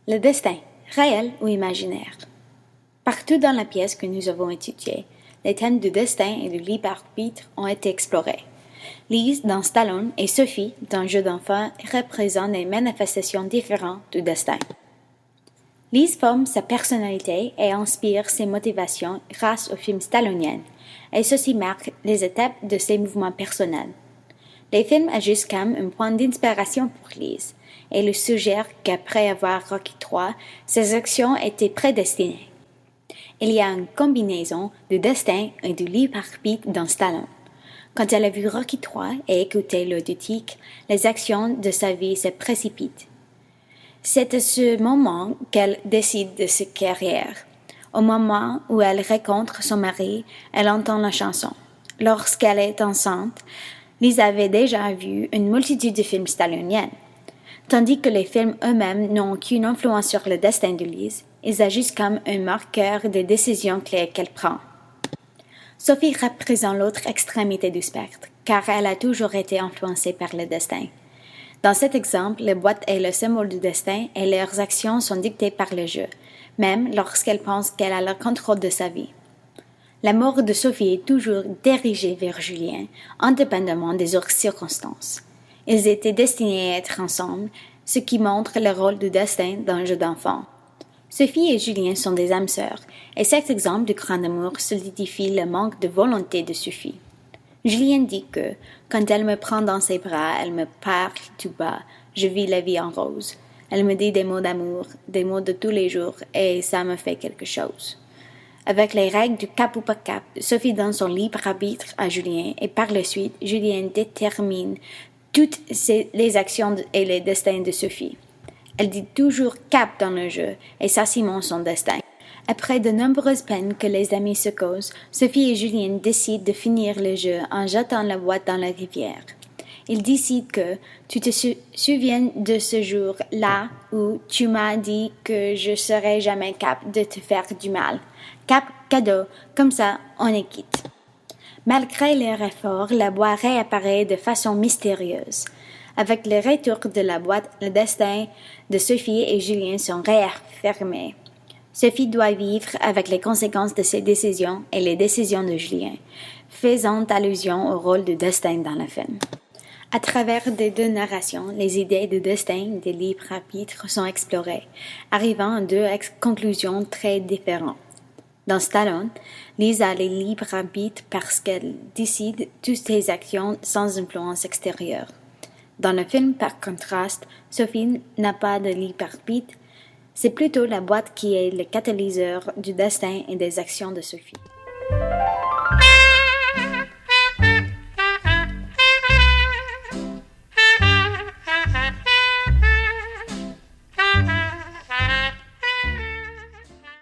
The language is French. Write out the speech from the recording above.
Le destin, réel ou imaginaire. Partout dans la pièce que nous avons étudiée, les thèmes du destin et du libre arbitre ont été explorés. Lise dans Stallone et Sophie dans Jeux d'enfant représentent des manifestations différentes du destin. Lise forme sa personnalité et inspire ses motivations grâce au film stallonien, et ceci marque les étapes de ses mouvements personnels. Les films agissent comme un point d'inspiration pour Lise, et lui suggèrent qu'après avoir Rocky III, ses actions étaient prédestinées. Il y a une combinaison du destin et du libre arbitre dans Stallone. Quand elle a vu Rocky III et écouté l'auditique, les actions de sa vie se précipitent. C'est à ce moment qu'elle décide de sa carrière. Au moment où elle rencontre son mari, elle entend la chanson. Lorsqu'elle est enceinte, Lise avait déjà vu une multitude de films stalloniens. Tandis que les films eux-mêmes n'ont aucune influence sur le destin de Lise, ils agissent comme un marqueur des décisions clés qu'elle prend. Sophie représente l'autre extrémité du spectre, car elle a toujours été influencée par le destin. Dans cet exemple, la boîte est le symbole du destin et leurs actions sont dictées par le jeu, même lorsqu'elle pense qu'elle a le contrôle de sa vie. L'amour de Sophie est toujours dirigé vers Julien, indépendamment des autres circonstances. Ils étaient destinés à être ensemble, ce qui montre le rôle du destin dans le jeu d'enfant. Sophie et Julien sont des âmes sœurs, et cet exemple de grand amour solidifie le manque de volonté de Sophie. Julien dit que, quand elle me prend dans ses bras, elle me parle tout bas, je vis la vie en rose. Elle me dit des mots d'amour, des mots de tous les jours, et ça me fait quelque chose. Avec les règles du cap ou pas cap, Sophie donne son libre arbitre à Julien, et par la suite, Julien détermine toutes les actions et les destins de Sophie. Elle dit toujours cap dans le jeu, et ça cimente son destin. Après de nombreuses peines que les amis se causent, Sophie et Julien décident de finir le jeu en jetant la boîte dans la rivière. Ils décident que tu te souviens de ce jour-là où tu m'as dit que je serais jamais capable de te faire du mal. Cap, cadeau, comme ça, on est quitte. Malgré leur effort, la boîte réapparaît de façon mystérieuse. Avec le retour de la boîte, le destin de Sophie et Julien sont réaffirmés. Sophie doit vivre avec les conséquences de ses décisions et les décisions de Julien, faisant allusion au rôle du destin dans le film. À travers les deux narrations, les idées de destin et de libre arbitre sont explorées, arrivant à deux conclusions très différentes. Dans Stallone, Lise a le libre arbitre parce qu'elle décide toutes ses actions sans influence extérieure. Dans le film, par contraste, Sophie n'a pas de libre arbitre, c'est plutôt la boîte qui est le catalyseur du destin et des actions de Sophie.